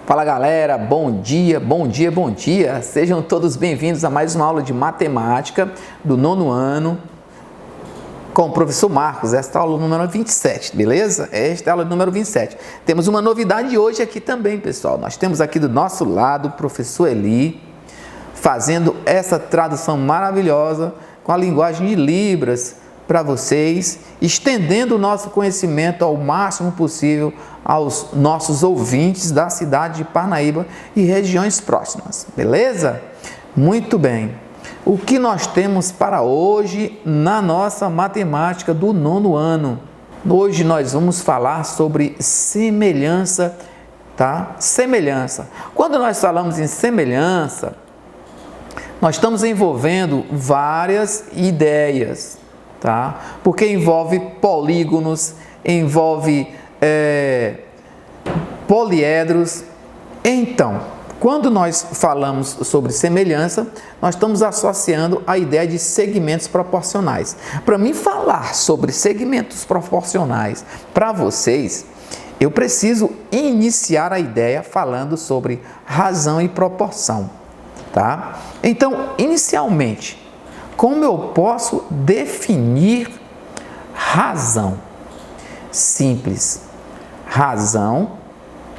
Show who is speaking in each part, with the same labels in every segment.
Speaker 1: Fala galera, bom dia, bom dia, bom dia. Sejam todos bem-vindos a mais uma aula de matemática do nono ano com o professor Marcos. Esta é a aula número 27, beleza? Esta é a aula número 27. Temos uma novidade hoje aqui também, pessoal. Nós temos aqui do nosso lado o professor Eli fazendo essa tradução maravilhosa com a linguagem de Libras para vocês, estendendo o nosso conhecimento ao máximo possível aos nossos ouvintes da cidade de Parnaíba e regiões próximas, beleza? Muito bem. O que nós temos para hoje na nossa matemática do nono ano? Hoje nós vamos falar sobre semelhança, tá? Semelhança. Quando nós falamos em semelhança, nós estamos envolvendo várias ideias, tá? Porque envolve polígonos, envolve poliedros. Então, quando nós falamos sobre semelhança, nós estamos associando a ideia de segmentos proporcionais. Para mim falar sobre segmentos proporcionais para vocês, eu preciso iniciar a ideia falando sobre razão e proporção, tá? Então, inicialmente, como eu posso definir razão? Simples. Razão,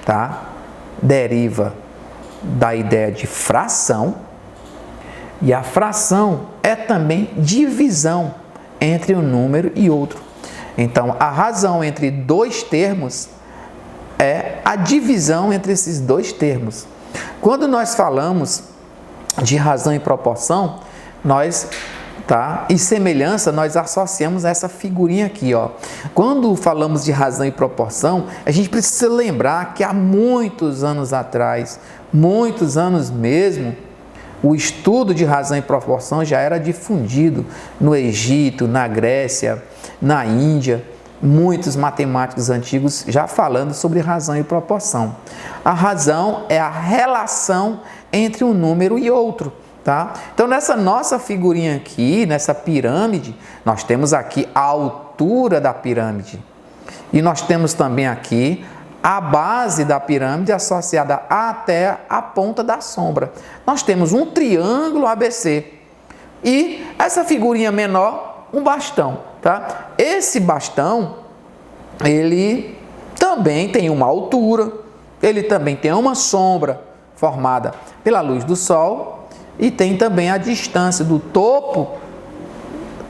Speaker 1: tá? Deriva da ideia de fração, e a fração é também divisão entre um número e outro. Então, a razão entre dois termos é a divisão entre esses dois termos. Quando nós falamos de razão e proporção, e semelhança, nós associamos essa figurinha aqui, ó. Quando falamos de razão e proporção, a gente precisa lembrar que há muitos anos atrás, muitos anos mesmo, o estudo de razão e proporção já era difundido no Egito, na Grécia, na Índia, muitos matemáticos antigos já falando sobre razão e proporção. A razão é a relação entre um número e outro. Tá? Então, nessa nossa figurinha aqui, nessa pirâmide, nós temos aqui a altura da pirâmide. E nós temos também aqui a base da pirâmide associada até a ponta da sombra. Nós temos um triângulo ABC. E essa figurinha menor, um bastão. Tá? Esse bastão, ele também tem uma altura, ele também tem uma sombra formada pela luz do sol, e tem também a distância do topo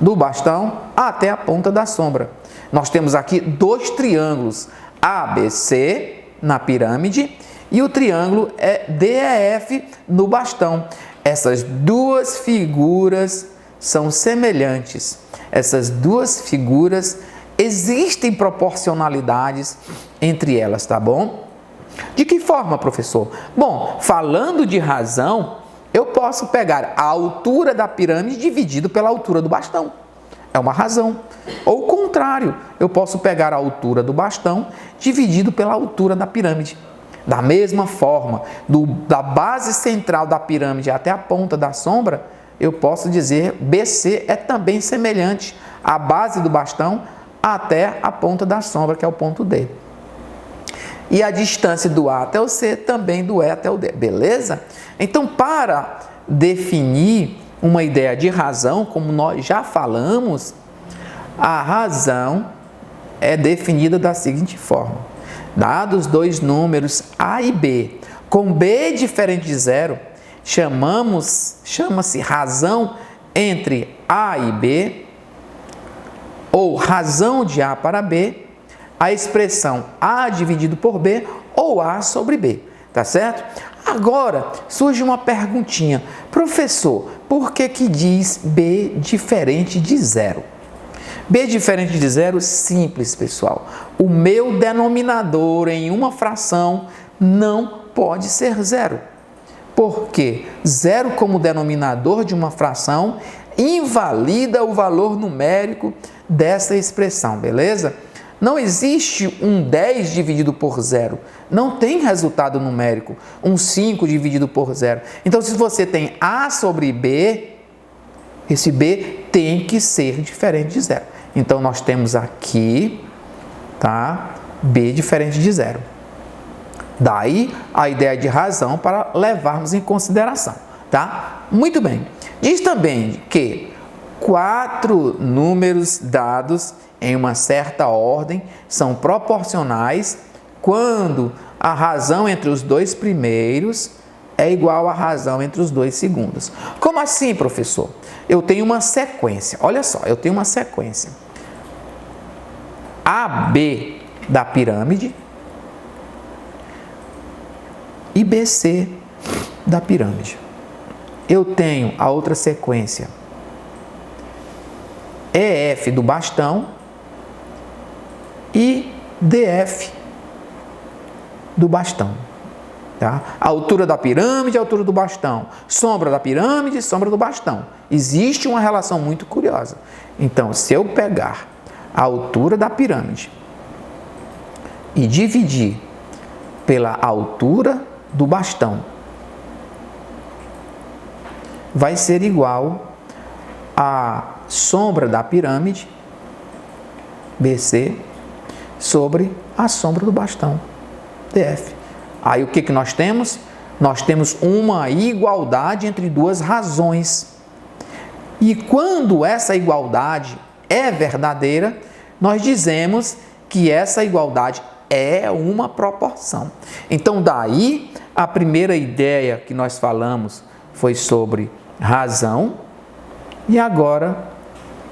Speaker 1: do bastão até a ponta da sombra. Nós temos aqui dois triângulos ABC na pirâmide e o triângulo DEF no bastão. Essas duas figuras são semelhantes. Essas duas figuras existem proporcionalidades entre elas, tá bom? De que forma, professor? Bom, falando de razão, eu posso pegar a altura da pirâmide dividido pela altura do bastão. É uma razão. Ou o contrário, eu posso pegar a altura do bastão dividido pela altura da pirâmide. Da mesma forma, da base central da pirâmide até a ponta da sombra, eu posso dizer BC é também semelhante à base do bastão até a ponta da sombra, que é o ponto D. E a distância do A até o C também do E até o D, beleza? Então, para definir uma ideia de razão, como nós já falamos, a razão é definida da seguinte forma. Dados dois números A e B, com B diferente de zero, chama-se razão entre A e B, ou razão de A para B, a expressão A dividido por B ou A sobre B, tá certo? Agora, surge uma perguntinha. Professor, por que diz B diferente de zero? B diferente de zero, simples, pessoal. O meu denominador em uma fração não pode ser zero. Porque zero como denominador de uma fração invalida o valor numérico dessa expressão, beleza? Não existe um 10 dividido por zero. Não tem resultado numérico. Um 5 dividido por zero. Então, se você tem A sobre B, esse B tem que ser diferente de zero. Então, nós temos aqui, tá? B diferente de zero. Daí a ideia de razão para levarmos em consideração, tá? Muito bem. Diz também que 4 números dados em uma certa ordem são proporcionais quando a razão entre os 2 primeiros é igual à razão entre os 2 segundos. Como assim, professor? Eu tenho uma sequência. Olha só, eu tenho uma sequência. AB da pirâmide e BC da pirâmide. Eu tenho a outra sequência EF do bastão e DF do bastão. Tá? A altura da pirâmide, a altura do bastão. Sombra da pirâmide, sombra do bastão. Existe uma relação muito curiosa. Então, se eu pegar a altura da pirâmide e dividir pela altura do bastão, vai ser igual a sombra da pirâmide, BC, sobre a sombra do bastão, DF. Aí o que nós temos? Nós temos uma igualdade entre 2 razões. E quando essa igualdade é verdadeira, nós dizemos que essa igualdade é uma proporção. Então, daí, a primeira ideia que nós falamos foi sobre razão e agora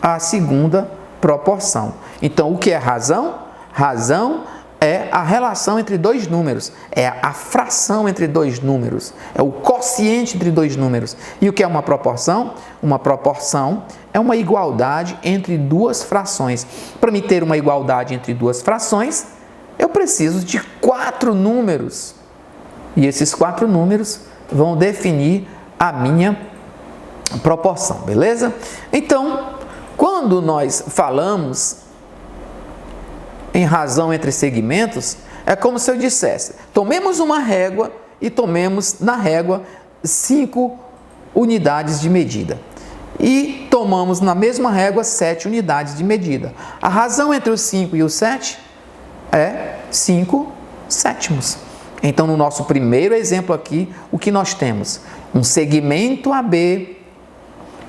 Speaker 1: a segunda, proporção. Então, o que é razão? Razão é a relação entre 2 números, é a fração entre 2 números, é o quociente entre 2 números. E o que é uma proporção? Uma proporção é uma igualdade entre 2 frações. Para me ter uma igualdade entre 2 frações, eu preciso de 4 números. E esses 4 números vão definir a minha proporção, beleza? Então, quando nós falamos em razão entre segmentos, é como se eu dissesse, tomemos uma régua e tomemos na régua 5 unidades de medida. E tomamos na mesma régua 7 unidades de medida. A razão entre os 5 e os 7 é 5 sétimos. Então, no nosso primeiro exemplo aqui, o que nós temos? Um segmento AB.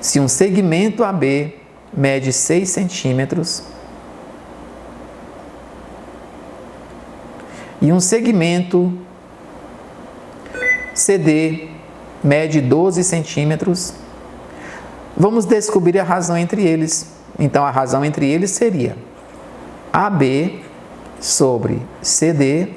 Speaker 1: Se um segmento AB mede 6 centímetros e um segmento CD mede 12 centímetros, vamos descobrir a razão entre eles. Então, a razão entre eles seria AB sobre CD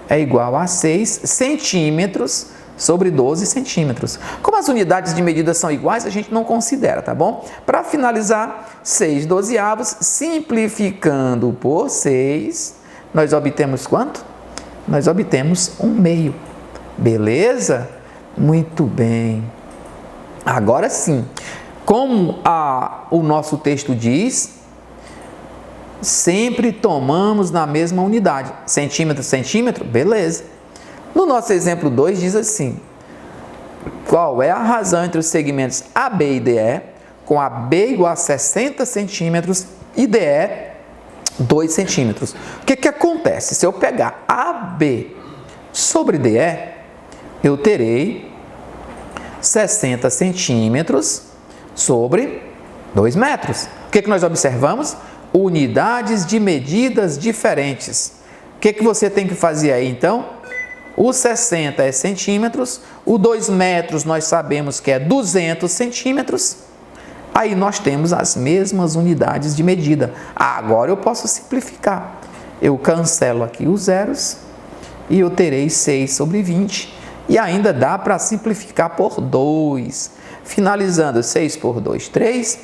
Speaker 1: é igual a 6 centímetros sobre 12 centímetros. Como as unidades de medida são iguais, a gente não considera, tá bom? Para finalizar, 6/12, simplificando por 6, nós obtemos quanto? Nós obtemos 1/2. Beleza? Muito bem. Agora sim, como o nosso texto diz, sempre tomamos na mesma unidade. Centímetro, centímetro, beleza. No nosso exemplo 2 diz assim, qual é a razão entre os segmentos AB e DE, com AB igual a 60 centímetros e DE 2 centímetros. O que acontece? Se eu pegar AB sobre DE, eu terei 60 centímetros sobre 2 metros. O que nós observamos? Unidades de medidas diferentes. O que você tem que fazer aí, então? O 60 é centímetros, o 2 metros nós sabemos que é 200 centímetros. Aí nós temos as mesmas unidades de medida. Agora eu posso simplificar. Eu cancelo aqui os zeros e eu terei 6 sobre 20. E ainda dá para simplificar por 2. Finalizando, 6 por 2, 3.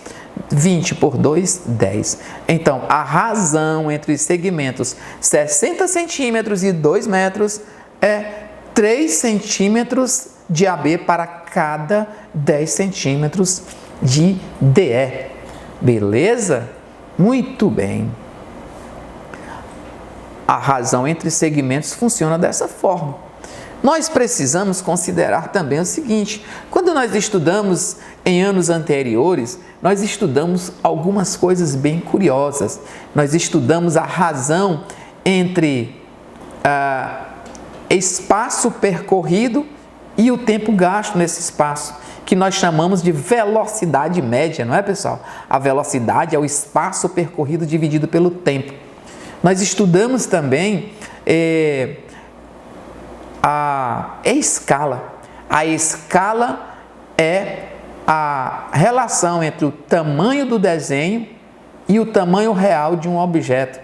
Speaker 1: 20 por 2, 10. Então, a razão entre os segmentos 60 centímetros e 2 metros é 3 centímetros de AB para cada 10 centímetros de DE. Beleza? Muito bem. A razão entre segmentos funciona dessa forma. Nós precisamos considerar também o seguinte, quando nós estudamos em anos anteriores, nós estudamos algumas coisas bem curiosas. Nós estudamos a razão entre espaço percorrido e o tempo gasto nesse espaço, que nós chamamos de velocidade média, não é, pessoal? A velocidade é o espaço percorrido dividido pelo tempo. Nós estudamos também a escala. A escala é a relação entre o tamanho do desenho e o tamanho real de um objeto,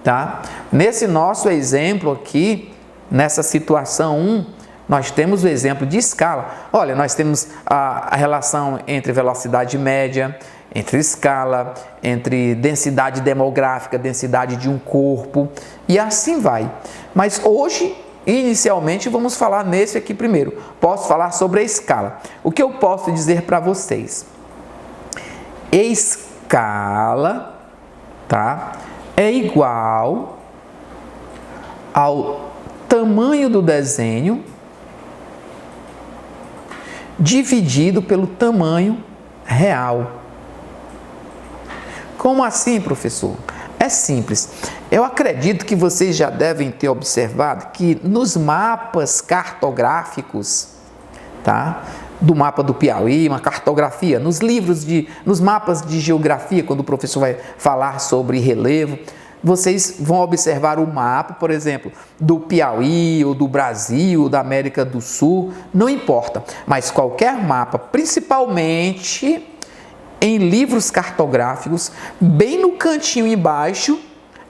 Speaker 1: tá? Nesse nosso exemplo aqui, nessa situação 1, nós temos o exemplo de escala. Olha, nós temos a relação entre velocidade média, entre escala, entre densidade demográfica, densidade de um corpo, e assim vai. Mas hoje, inicialmente, vamos falar nesse aqui primeiro. Posso falar sobre a escala. O que eu posso dizer para vocês? Escala, tá? É igual ao tamanho do desenho dividido pelo tamanho real. Como assim, professor? É simples. Eu acredito que vocês já devem ter observado que nos mapas cartográficos, tá? Do mapa do Piauí, uma cartografia, nos mapas de geografia, quando o professor vai falar sobre relevo, vocês vão observar o mapa, por exemplo, do Piauí, ou do Brasil, ou da América do Sul, não importa, mas qualquer mapa, principalmente em livros cartográficos, bem no cantinho embaixo,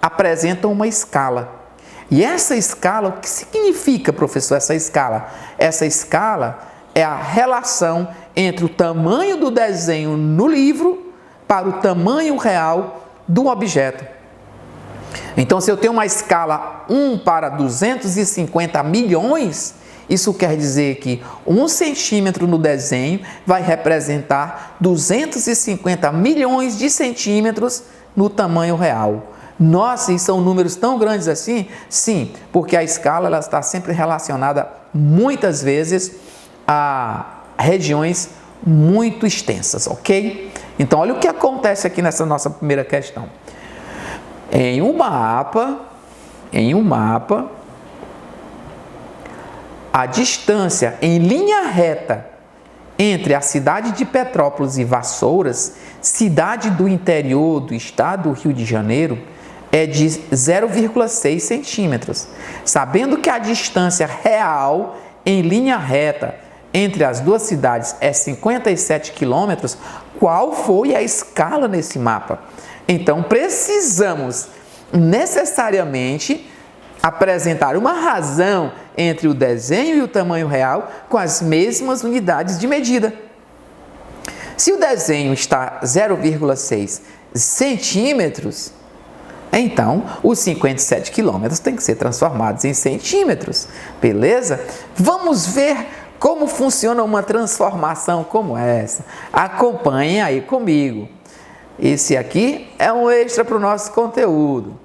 Speaker 1: apresentam uma escala. E essa escala, o que significa, professor, essa escala? Essa escala é a relação entre o tamanho do desenho no livro para o tamanho real do objeto. Então, se eu tenho uma escala 1 para 250 milhões, isso quer dizer que 1 centímetro no desenho vai representar 250 milhões de centímetros no tamanho real. Nossa, e são números tão grandes assim? Sim, porque a escala ela está sempre relacionada, muitas vezes, a regiões muito extensas, ok? Então, olha o que acontece aqui nessa nossa primeira questão. Em um mapa, a distância em linha reta entre a cidade de Petrópolis e Vassouras, cidade do interior do estado do Rio de Janeiro, é de 0,6 centímetros. Sabendo que a distância real em linha reta entre as duas cidades é 57 quilômetros, qual foi a escala nesse mapa? Então, precisamos necessariamente apresentar uma razão entre o desenho e o tamanho real com as mesmas unidades de medida. Se o desenho está 0,6 centímetros, então os 57 quilômetros têm que ser transformados em centímetros, beleza? Vamos ver como funciona uma transformação como essa. Acompanhem aí comigo. Esse aqui é um extra para o nosso conteúdo.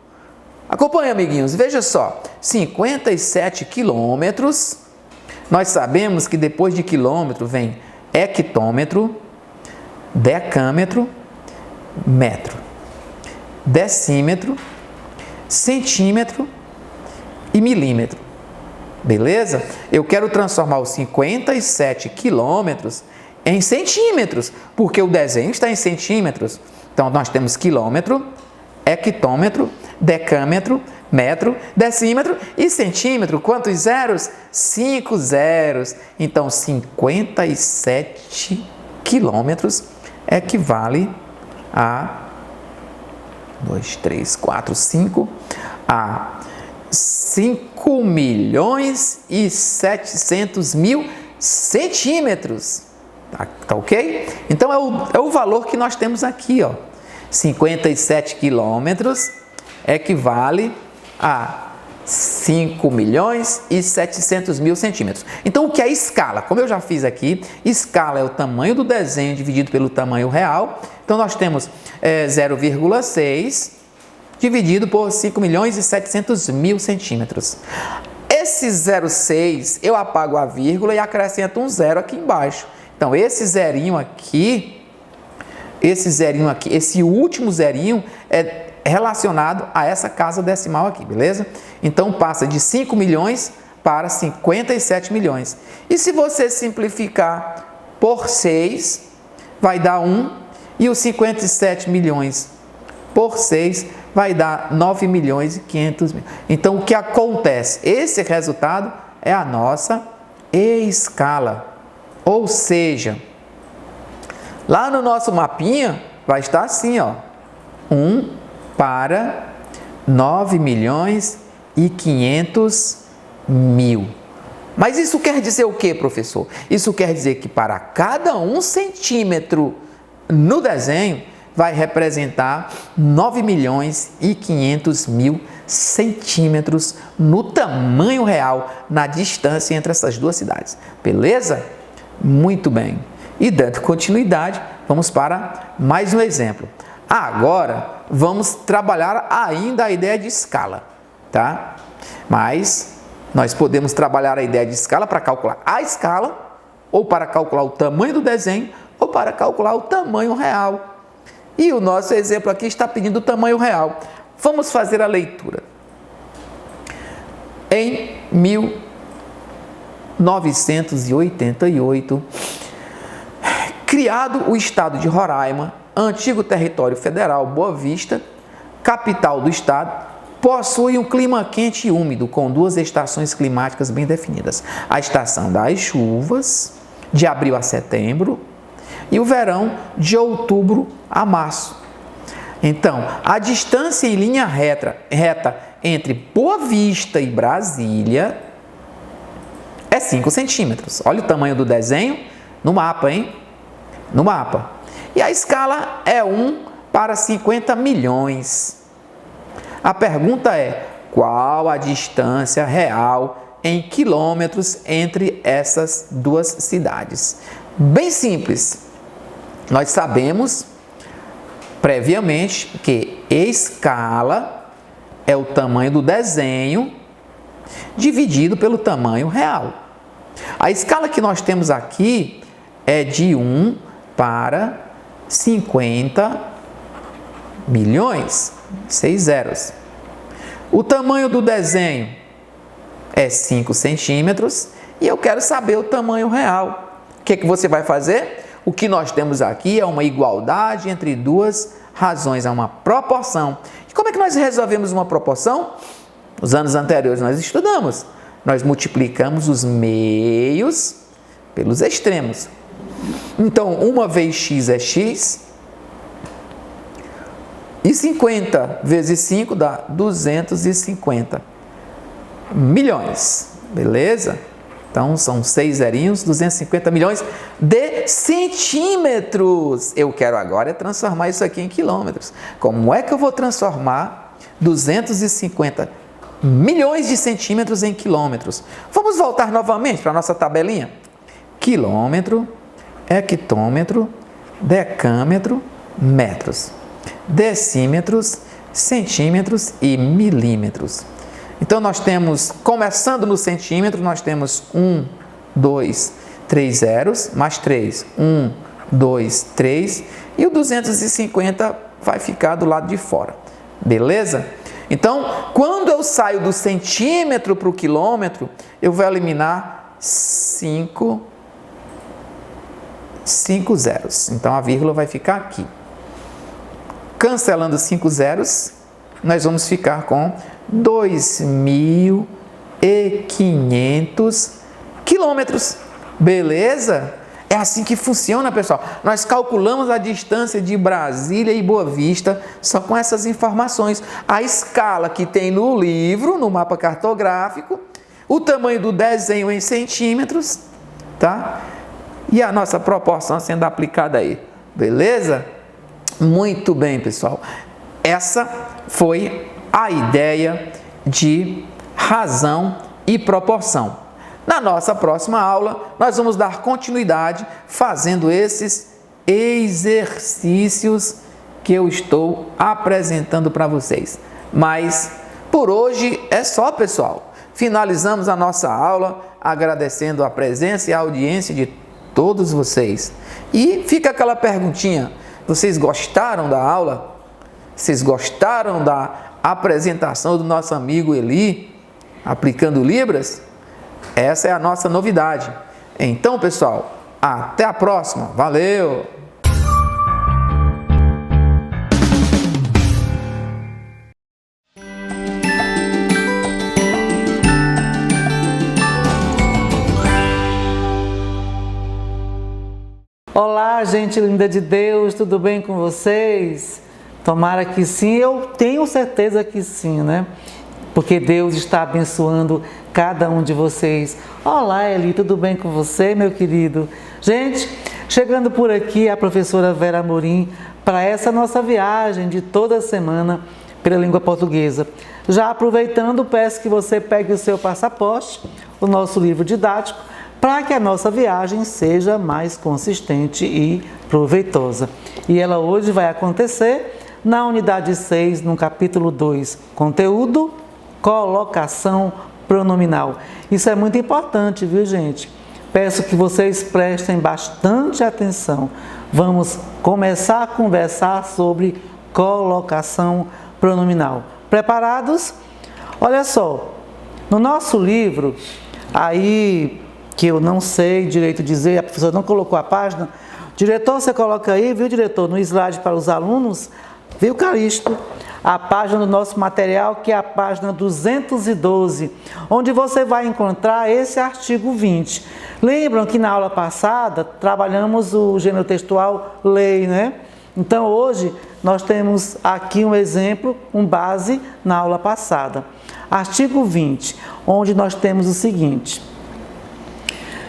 Speaker 1: Acompanhe, amiguinhos, veja só, 57 quilômetros, nós sabemos que depois de quilômetro vem hectômetro, decâmetro, metro, decímetro, centímetro e milímetro, beleza? Eu quero transformar os 57 quilômetros em centímetros, porque o desenho está em centímetros. Então, nós temos quilômetro, hectômetro, decâmetro, metro, decímetro e centímetro. Quantos zeros? 5 zeros. Então, 57 quilômetros equivale a 5 milhões e 700 mil centímetros. Tá ok? Então, é o valor que nós temos aqui, ó. 57 quilômetros equivale a 5 milhões e 700 mil centímetros. Então, o que é escala? Como eu já fiz aqui, escala é o tamanho do desenho dividido pelo tamanho real. Então, nós temos 0,6 dividido por 5 milhões e 700 mil centímetros. Esse 0,6 eu apago a vírgula e acrescento um zero aqui embaixo. Então, esse zerinho aqui, esse último zerinho é relacionado a essa casa decimal aqui, beleza? Então, passa de 5 milhões para 57 milhões. E se você simplificar por 6, vai dar 1, e os 57 milhões por 6 vai dar 9 milhões e 500 mil. Então, o que acontece? Esse resultado é a nossa escala. Ou seja, lá no nosso mapinha vai estar assim, ó, 1 para 9 milhões e 500 mil. Mas isso quer dizer o que, professor? Isso quer dizer que para cada 1 centímetro no desenho vai representar 9 milhões e 500 mil centímetros no tamanho real, na distância entre essas duas cidades. Beleza? Muito bem. E dando continuidade, vamos para mais um exemplo. Agora, vamos trabalhar ainda a ideia de escala, tá? Mas nós podemos trabalhar a ideia de escala para calcular a escala, ou para calcular o tamanho do desenho, ou para calcular o tamanho real. E o nosso exemplo aqui está pedindo o tamanho real. Vamos fazer a leitura. Em 1988, criado o estado de Roraima, antigo território federal, Boa Vista, capital do estado, possui um clima quente e úmido, com 2 estações climáticas bem definidas. A estação das chuvas, de abril a setembro, e o verão, de outubro a março. Então, a distância em linha reta entre Boa Vista e Brasília é 5 centímetros. Olha o tamanho do desenho no mapa, hein? No mapa. E a escala é 1 para 50 milhões. A pergunta é: qual a distância real em quilômetros entre essas duas cidades? Bem simples. Nós sabemos previamente que escala é o tamanho do desenho dividido pelo tamanho real. A escala que nós temos aqui é de 1 para 50 milhões, 6 zeros. O tamanho do desenho é 5 centímetros e eu quero saber o tamanho real. O que você vai fazer? O que nós temos aqui é uma igualdade entre duas razões, é uma proporção. E como é que nós resolvemos uma proporção? Nos anos anteriores nós estudamos. Nós multiplicamos os meios pelos extremos. Então, 1 vezes x é x, e 50 vezes 5 dá 250 milhões, beleza? Então, são 6 zerinhos, 250 milhões de centímetros. Eu quero agora transformar isso aqui em quilômetros. Como é que eu vou transformar 250 milhões de centímetros em quilômetros? Vamos voltar novamente para a nossa tabelinha. Quilômetro, hectômetro, decâmetro, metros. Decímetros, centímetros e milímetros. Então, nós temos, começando no centímetro, nós temos 1, 2, 3 zeros, mais 3, 1, 2, 3, e o 250 vai ficar do lado de fora, beleza? Então, quando eu saio do centímetro para o quilômetro, eu vou eliminar 5 zeros, então a vírgula vai ficar aqui. Cancelando 5 zeros, nós vamos ficar com 2.500 quilômetros. Beleza? É assim que funciona, pessoal. Nós calculamos a distância de Brasília e Boa Vista só com essas informações. A escala que tem no livro, no mapa cartográfico, o tamanho do desenho em centímetros, tá? E a nossa proporção sendo aplicada aí. Beleza? Muito bem, pessoal. Essa foi a ideia de razão e proporção. Na nossa próxima aula, nós vamos dar continuidade fazendo esses exercícios que eu estou apresentando para vocês. Mas por hoje é só, pessoal. Finalizamos a nossa aula agradecendo a presença e a audiência de todos vocês. E fica aquela perguntinha: vocês gostaram da aula? Vocês gostaram da apresentação do nosso amigo Eli, aplicando Libras? Essa é a nossa novidade. Então, pessoal, até a próxima. Valeu!
Speaker 2: Olá, gente linda de Deus, tudo bem com vocês? Tomara que sim, eu tenho certeza que sim, né? Porque Deus está abençoando cada um de vocês. Olá, Eli, tudo bem com você, meu querido? Gente, chegando por aqui a professora Vera Amorim para essa nossa viagem de toda semana pela língua portuguesa. Já aproveitando, peço que você pegue o seu passaporte, o nosso livro didático, para que a nossa viagem seja mais consistente e proveitosa. E ela hoje vai acontecer na unidade 6, no capítulo 2, conteúdo, colocação pronominal. Isso é muito importante, viu, gente? Peço que vocês prestem bastante atenção. Vamos começar a conversar sobre colocação pronominal. Preparados? Olha só, no nosso livro, aí que eu não sei direito dizer, a professora não colocou a página. Diretor, você coloca aí, viu, diretor, no slide para os alunos, viu, Calixto? A página do nosso material, que é a página 212, onde você vai encontrar esse artigo 20. Lembram que na aula passada trabalhamos o gênero textual lei, né? Então hoje nós temos aqui um exemplo, um base na aula passada. Artigo 20, onde nós temos o seguinte: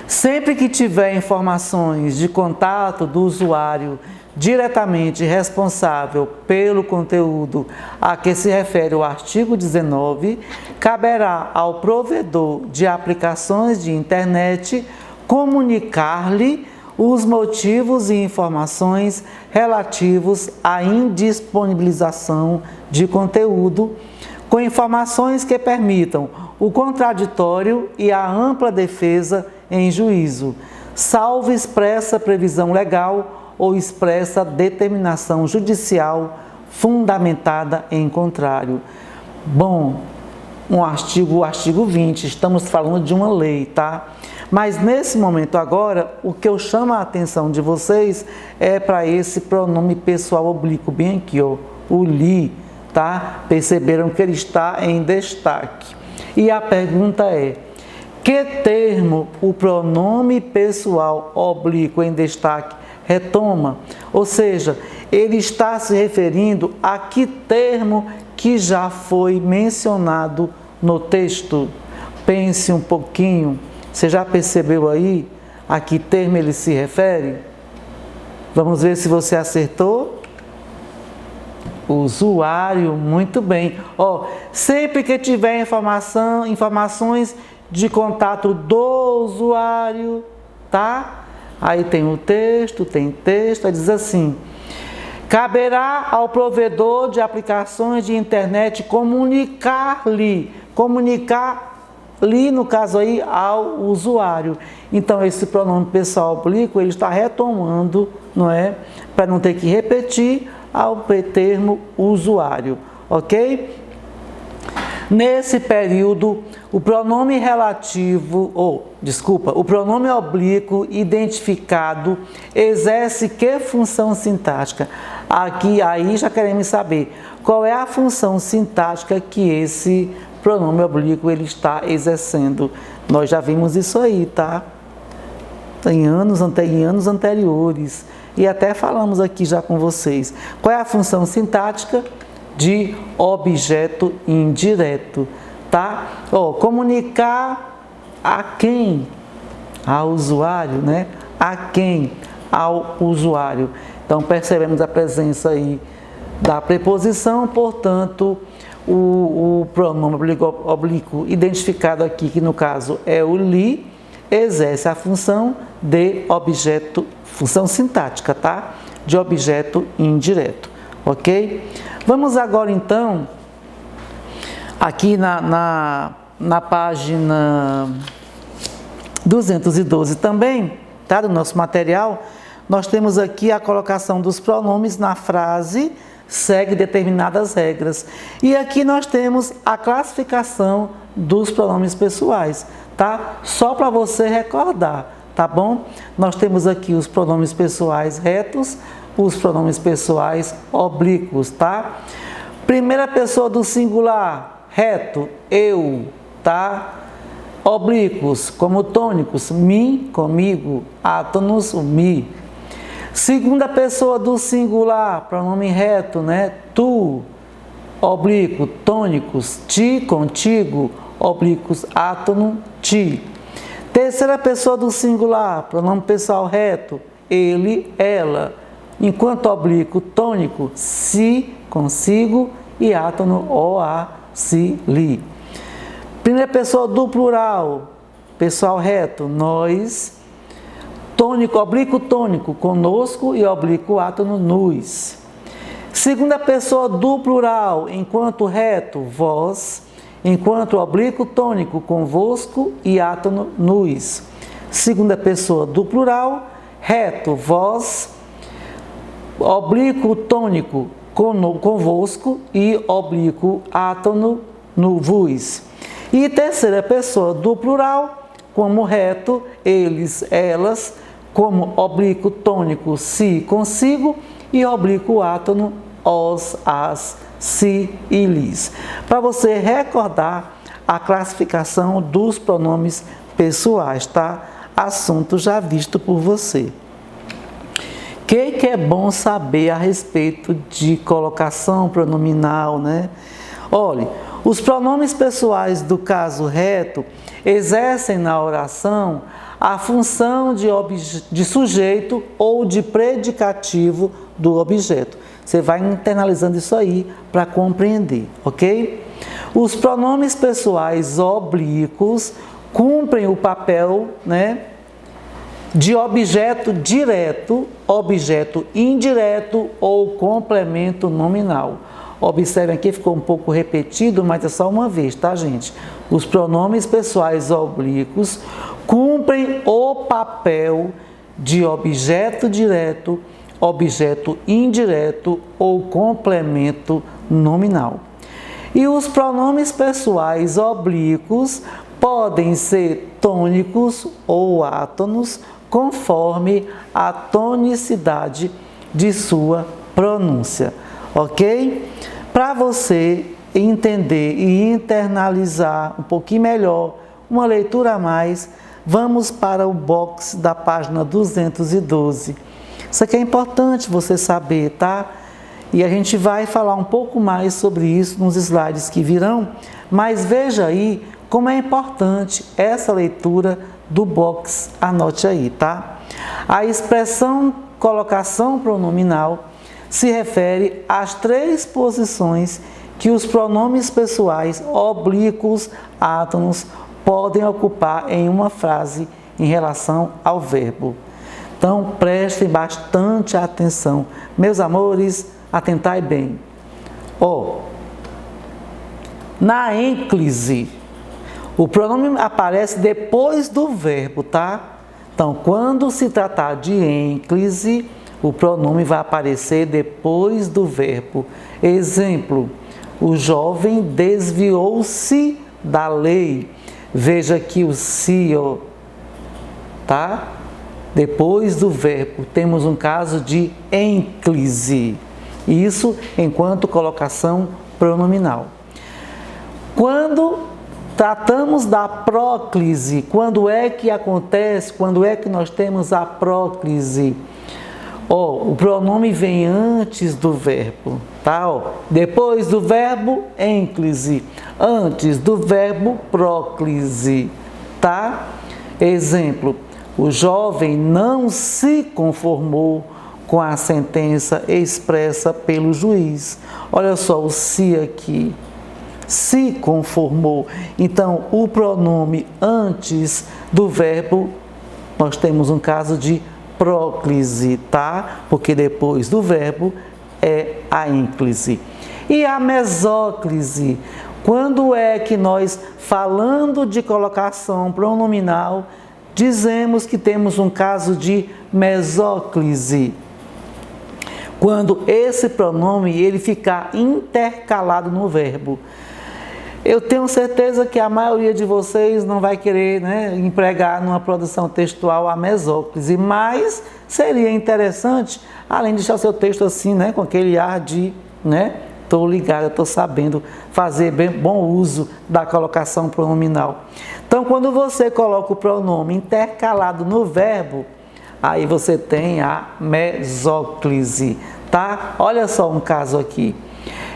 Speaker 2: sempre que tiver informações de contato do usuário diretamente responsável pelo conteúdo a que se refere o artigo 19, caberá ao provedor de aplicações de internet comunicar-lhe os motivos e informações relativos à indisponibilização de conteúdo, com informações que permitam o contraditório e a ampla defesa em juízo, salvo expressa previsão legal ou expressa determinação judicial fundamentada em contrário. Bom, o artigo 20, estamos falando de uma lei, tá? Mas nesse momento agora, o que eu chamo a atenção de vocês é para esse pronome pessoal oblíquo, bem aqui, ó, o li, tá? Perceberam que ele está em destaque. E a pergunta é: que termo o pronome pessoal oblíquo em destaque retoma? Ou seja, ele está se referindo a que termo que já foi mencionado no texto? Pense um pouquinho. Você já percebeu aí a que termo ele se refere? Vamos ver se você acertou. Usuário, muito bem. Ó, sempre que tiver informações de contato do usuário, tá? Aí tem o texto, aí diz assim: caberá ao provedor de aplicações de internet comunicar-lhe, no caso aí, ao usuário. Então, esse pronome pessoal oblíquo, ele está retomando, não é? Para não ter que repetir ao termo usuário, ok? Nesse período, o pronome o pronome oblíquo identificado exerce que função sintática? Aí já queremos saber qual é a função sintática que esse pronome oblíquo ele está exercendo. Nós já vimos isso aí, tá? Em anos anteriores. E até falamos aqui já com vocês. Qual é a função sintática? De objeto indireto, tá? Comunicar a quem? Ao usuário, né? A quem? Ao usuário. Então, percebemos a presença aí da preposição, portanto, o pronome oblíquo identificado aqui, que no caso é o li, exerce a função de objeto, função sintática, tá? De objeto indireto, ok? Vamos agora então, aqui na página 212 também, tá? Do nosso material, nós temos aqui a colocação dos pronomes na frase segue determinadas regras. E aqui nós temos a classificação dos pronomes pessoais. tá? Só para você recordar, tá bom? Nós temos aqui os pronomes pessoais retos, os pronomes pessoais oblíquos, tá? Primeira pessoa do singular, reto, eu, tá? Oblíquos, como tônicos, mim, comigo, átonos, o mi. Segunda pessoa do singular, pronome reto, né? Tu, oblíquo, tônicos, ti, contigo, oblíquos, átono, ti. Terceira pessoa do singular, pronome pessoal reto, ele, ela. Enquanto oblíquo, tônico, si, consigo e átono, o, a, si, li. Primeira pessoa do plural, pessoal reto, nós. Tônico, oblíquo, tônico, conosco e oblíquo, átono, nos. Segunda pessoa do plural, enquanto reto, vós. Enquanto oblíquo, tônico, convosco e átono, nos. Segunda pessoa do plural, reto, vós. Oblíquo, tônico, convosco e oblíquo, átono, no vos. E terceira pessoa do plural, como reto, eles, elas, como oblíquo, tônico, si, consigo e oblíquo, átono, os, as, si e lis. Para você recordar a classificação dos pronomes pessoais, tá? Assunto já visto por você. O que é bom saber a respeito de colocação pronominal, né? Olha, os pronomes pessoais do caso reto exercem na oração a função de sujeito ou de predicativo do objeto. Você vai internalizando isso aí para compreender, ok? Os pronomes pessoais oblíquos cumprem o papel, né, de objeto direto, objeto indireto ou complemento nominal. Observem aqui, ficou um pouco repetido, mas é só uma vez, tá, gente? Os pronomes pessoais oblíquos cumprem o papel de objeto direto, objeto indireto ou complemento nominal. E os pronomes pessoais oblíquos podem ser tônicos ou átonos, conforme a tonicidade de sua pronúncia, ok? Para você entender e internalizar um pouquinho melhor, uma leitura a mais, vamos para o box da página 212. Isso aqui é importante você saber, tá? E a gente vai falar um pouco mais sobre isso nos slides que virão, mas veja aí como é importante essa leitura do box, anote aí, tá? A expressão colocação pronominal se refere às três posições que os pronomes pessoais oblíquos átonos podem ocupar em uma frase em relação ao verbo. Então, prestem bastante atenção. Meus amores, atentai bem. Na ênclise, o pronome aparece depois do verbo, tá? Então, quando se tratar de ênclise, o pronome vai aparecer depois do verbo. Exemplo, o jovem desviou-se da lei. Veja aqui o se, tá? Depois do verbo, temos um caso de ênclise. Isso enquanto colocação pronominal. Quando tratamos da próclise, quando é que acontece, quando é que nós temos a próclise? O pronome vem antes do verbo, tá? Depois do verbo, ênclise. Antes do verbo, próclise, tá? Exemplo, o jovem não se conformou com a sentença expressa pelo juiz. Olha só o se aqui. Se conformou. Então, o pronome antes do verbo, nós temos um caso de próclise, tá? Porque depois do verbo é a ênclise. E a mesóclise? Quando é que nós, falando de colocação pronominal, dizemos que temos um caso de mesóclise? Quando esse pronome ele ficar intercalado no verbo. Eu tenho certeza que a maioria de vocês não vai querer, né, empregar numa produção textual a mesóclise, mas seria interessante, além de deixar o seu texto assim, né, com aquele ar de, né, estou ligado, estou sabendo fazer bom uso da colocação pronominal. Então, quando você coloca o pronome intercalado no verbo, aí você tem a mesóclise, tá? Olha só um caso aqui.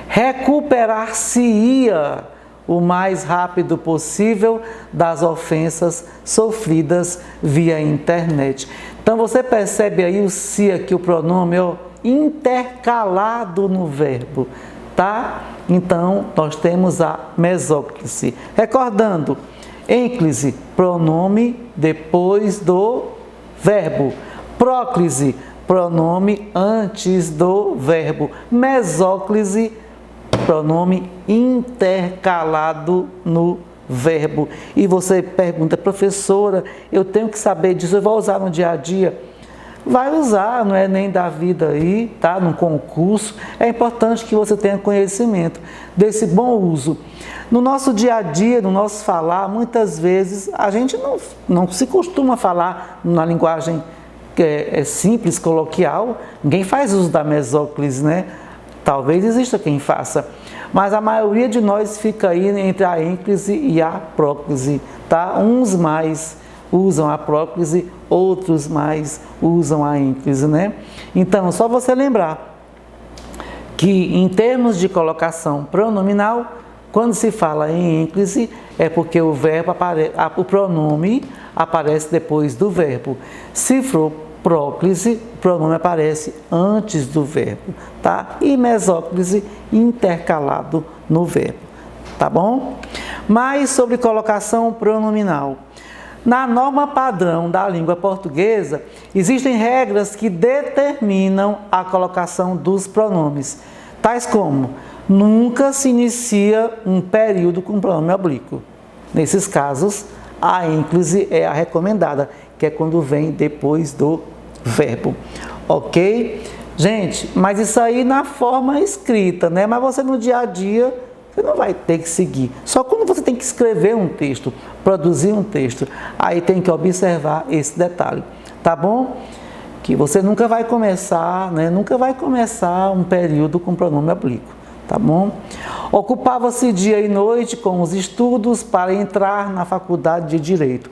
Speaker 2: Recuperar-se-ia o mais rápido possível das ofensas sofridas via internet. Então, você percebe aí o se aqui, o pronome intercalado no verbo, tá? Então, nós temos a mesóclise. Recordando, ênclise, pronome depois do verbo. Próclise, pronome antes do verbo. Mesóclise, pronome intercalado no verbo. E você pergunta, professora, eu tenho que saber disso, eu vou usar no dia a dia? Vai usar, não é nem da vida aí, tá? Num concurso. É importante que você tenha conhecimento desse bom uso. No nosso dia a dia, no nosso falar, muitas vezes a gente não se costuma falar na linguagem que é simples, coloquial. Ninguém faz uso da mesóclise, né? Talvez exista quem faça. Mas a maioria de nós fica aí entre a ênclise e a próclise, tá? Uns mais usam a próclise, outros mais usam a ênclise, né? Então, só você lembrar que em termos de colocação pronominal, quando se fala em ênclise, é porque o pronome aparece depois do verbo. Se for próclise, o pronome aparece antes do verbo, tá? E mesóclise, intercalado no verbo, tá bom? Mais sobre colocação pronominal. Na norma padrão da língua portuguesa, existem regras que determinam a colocação dos pronomes, tais como: nunca se inicia um período com pronome oblíquo. Nesses casos, a ênclise é a recomendada, que é quando vem depois do verbo. Ok? Gente, mas isso aí na forma escrita, né? Mas você no dia a dia, você não vai ter que seguir. Só quando você tem que escrever um texto, produzir um texto, aí tem que observar esse detalhe, tá bom? Que você nunca vai começar, né? Nunca vai começar um período com pronome oblíquo, tá bom? Ocupava-se dia e noite com os estudos para entrar na faculdade de Direito.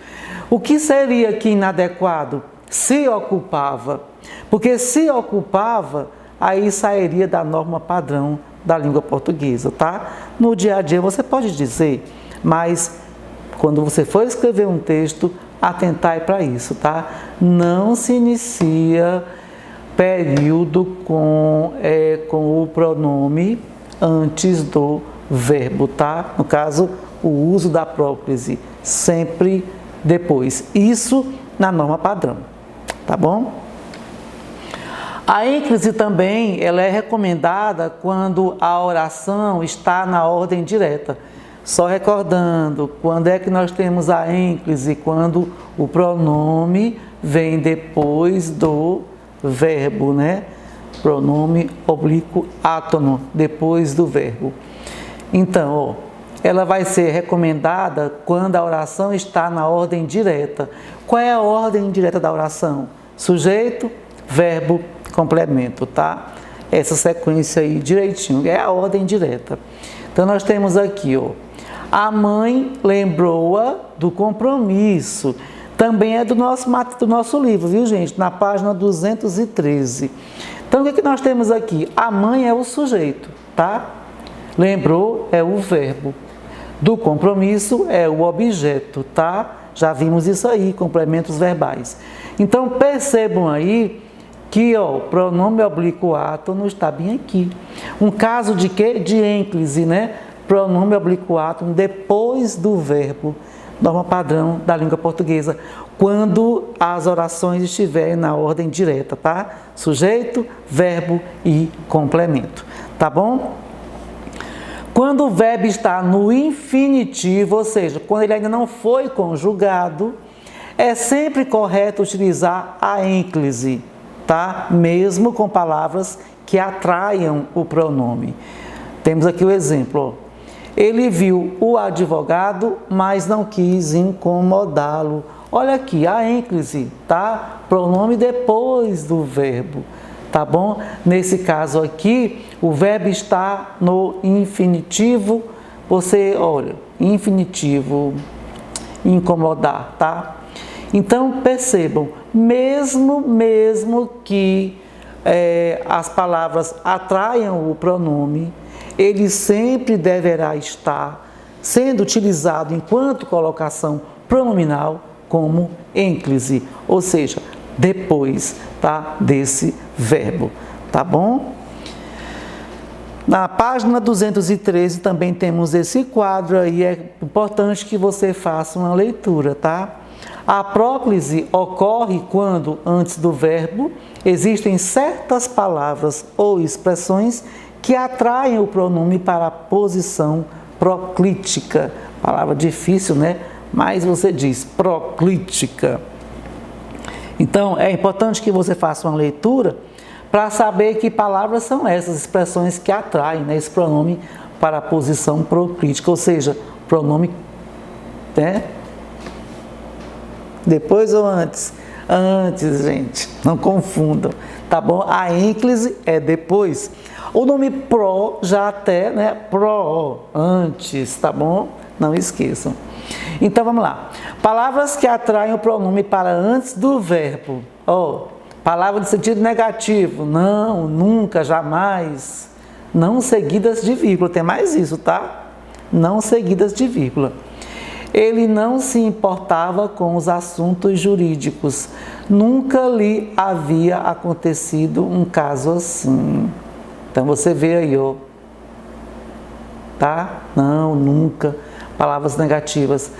Speaker 2: O que seria aqui inadequado? Se ocupava. Porque se ocupava, aí sairia da norma padrão da língua portuguesa, tá? No dia a dia você pode dizer, mas quando você for escrever um texto, atentai para isso, tá? Não se inicia período com o pronome antes do verbo, tá? No caso, o uso da próclise, sempre depois. Isso na norma padrão, tá bom? A ênclise também ela é recomendada quando a oração está na ordem direta. Só recordando, quando é que nós temos a ênclise? Quando o pronome vem depois do verbo, né? Pronome oblíquo átono, depois do verbo. Então, ela vai ser recomendada quando a oração está na ordem direta. Qual é a ordem direta da oração? Sujeito, verbo, complemento, tá? Essa sequência aí direitinho, é a ordem direta. Então, nós temos aqui, ó, a mãe lembrou-a do compromisso. Também é do nosso livro, viu, gente? Na página 213. Então, o que nós temos aqui? A mãe é o sujeito, tá? Lembrou é o verbo. Do compromisso é o objeto, tá? Já vimos isso aí, complementos verbais. Então, percebam aí que o pronome oblíquo átono está bem aqui. Um caso de quê? De ênclise, né? Pronome oblíquo átono depois do verbo, norma padrão da língua portuguesa, quando as orações estiverem na ordem direta, tá? Sujeito, verbo e complemento, tá bom? Quando o verbo está no infinitivo, ou seja, quando ele ainda não foi conjugado, é sempre correto utilizar a ênclise, tá? Mesmo com palavras que atraiam o pronome. Temos aqui o exemplo, ó. Ele viu o advogado, mas não quis incomodá-lo. Olha aqui, a ênclise, tá? Pronome depois do verbo, tá bom? Nesse caso aqui, o verbo está no infinitivo. Você, olha, infinitivo, incomodar, tá? Então, percebam, mesmo que as palavras atraiam o pronome, ele sempre deverá estar sendo utilizado enquanto colocação pronominal como ênclise, ou seja, depois, tá, desse verbo, tá bom? Na página 213 também temos esse quadro aí, é importante que você faça uma leitura, tá? A próclise ocorre quando, antes do verbo, existem certas palavras ou expressões que atraem o pronome para a posição proclítica. Palavra difícil, né? Mas você diz proclítica. Então, é importante que você faça uma leitura para saber que palavras são essas expressões que atraem, né, esse pronome para a posição proclítica, ou seja, pronome, né? Depois ou antes? Antes, gente, não confundam, tá bom? A ênclise é depois. O nome pro já até, né? Pro, antes, tá bom? Não esqueçam. Então vamos lá. Palavras que atraem o pronome para antes do verbo. Palavra de sentido negativo. Não, nunca, jamais. Não seguidas de vírgula. Tem mais isso, tá? Não seguidas de vírgula. Ele não se importava com os assuntos jurídicos. Nunca lhe havia acontecido um caso assim. Então você vê aí, tá? Não, nunca. Palavras negativas.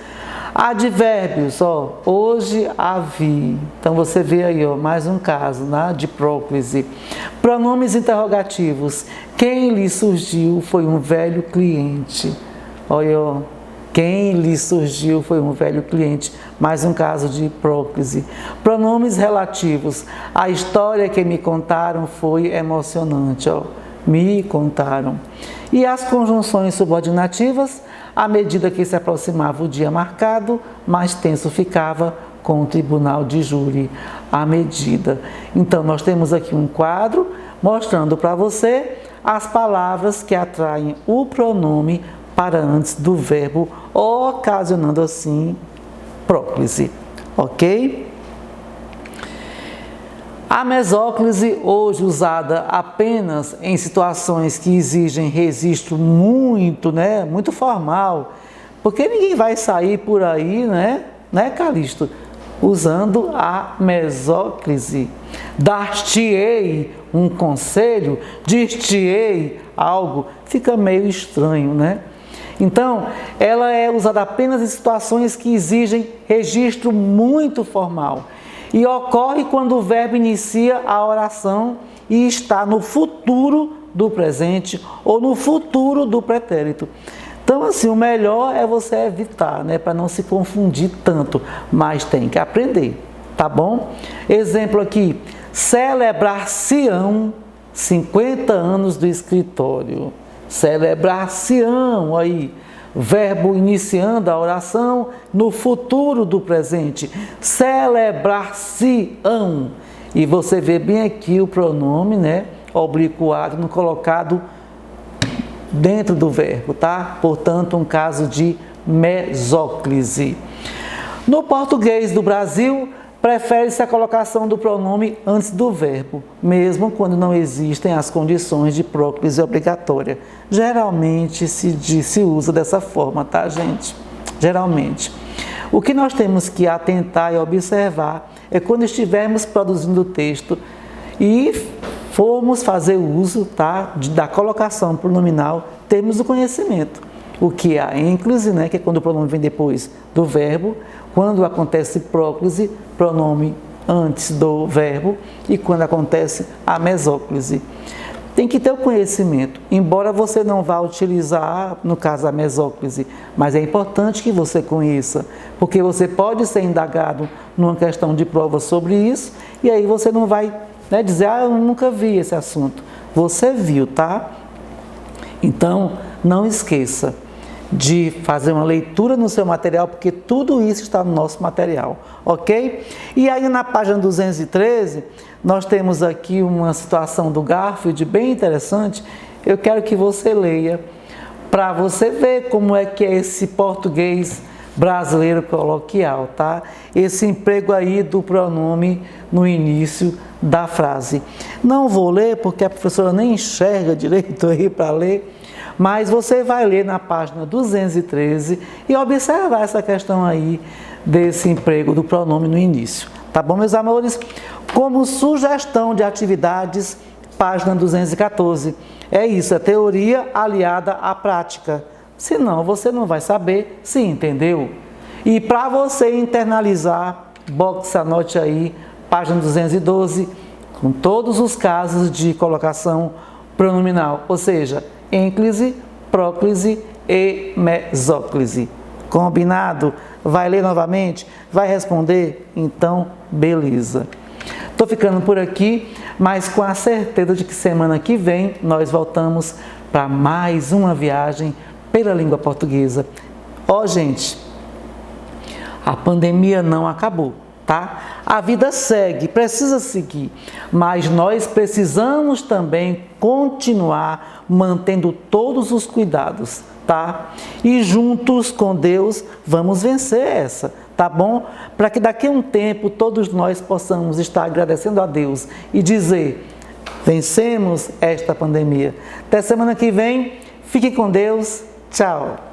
Speaker 2: Advérbios, hoje havia. Então você vê aí, mais um caso, né, de próclise. Pronomes interrogativos. Quem lhe surgiu foi um velho cliente. Olha, quem lhe surgiu foi um velho cliente. Mais um caso de próclise. Pronomes relativos. A história que me contaram foi emocionante. Me contaram. E as conjunções subordinativas, à medida que se aproximava o dia marcado, mais tenso ficava com o tribunal de júri, à medida. Então, nós temos aqui um quadro mostrando para você as palavras que atraem o pronome para antes do verbo, ocasionando assim próclise, ok? A mesóclise, hoje usada apenas em situações que exigem registro muito formal, porque ninguém vai sair por aí, né, Calixto, usando a mesóclise. Dar-te-ei um conselho, dir-te-ei algo, fica meio estranho, né? Então, ela é usada apenas em situações que exigem registro muito formal. E ocorre quando o verbo inicia a oração e está no futuro do presente ou no futuro do pretérito. Então, assim, o melhor é você evitar, né, para não se confundir tanto, mas tem que aprender, tá bom? Exemplo aqui, celebrar-se-ão 50 anos do escritório. Celebrar-se-ão aí. Verbo iniciando a oração no futuro do presente. Celebrar-se-ão. E você vê bem aqui o pronome, né, obliquado, colocado dentro do verbo, tá? Portanto, um caso de mesóclise. No português do Brasil, prefere-se a colocação do pronome antes do verbo, mesmo quando não existem as condições de próclise obrigatória. Geralmente se usa dessa forma, tá, gente? Geralmente. O que nós temos que atentar e observar é quando estivermos produzindo o texto e formos fazer uso, tá, da colocação pronominal, temos o conhecimento. O que é a ênclise, né, que é quando o pronome vem depois do verbo, quando acontece próclise, pronome antes do verbo, e quando acontece a mesóclise. Tem que ter o conhecimento, embora você não vá utilizar, no caso, a mesóclise, mas é importante que você conheça, porque você pode ser indagado numa questão de prova sobre isso, e aí você não vai, né, dizer, eu nunca vi esse assunto. Você viu, tá? Então, não esqueça. de fazer uma leitura no seu material, porque tudo isso está no nosso material, ok? E aí na página 213, nós temos aqui uma situação do Garfield bem interessante. Eu quero que você leia, para você ver como é que é esse português brasileiro coloquial, tá? Esse emprego aí do pronome no início da frase. Não vou ler porque a professora nem enxerga direito aí para ler, mas você vai ler na página 213 e observar essa questão aí desse emprego do pronome no início. Tá bom, meus amores? Como sugestão de atividades, página 214. É isso, é teoria aliada à prática. Senão você não vai saber se entendeu. E para você internalizar, box, anote aí, página 212, com todos os casos de colocação pronominal, ou seja, ênclise, próclise e mesóclise. Combinado? Vai ler novamente? Vai responder? Então, beleza. Estou ficando por aqui, mas com a certeza de que semana que vem nós voltamos para mais uma viagem pela língua portuguesa. Ó, gente, a pandemia não acabou, tá? A vida segue, precisa seguir, mas nós precisamos também continuar mantendo todos os cuidados, tá? E juntos com Deus vamos vencer essa, tá bom? Para que daqui a um tempo todos nós possamos estar agradecendo a Deus e dizer: vencemos esta pandemia. Até semana que vem, fique com Deus, tchau!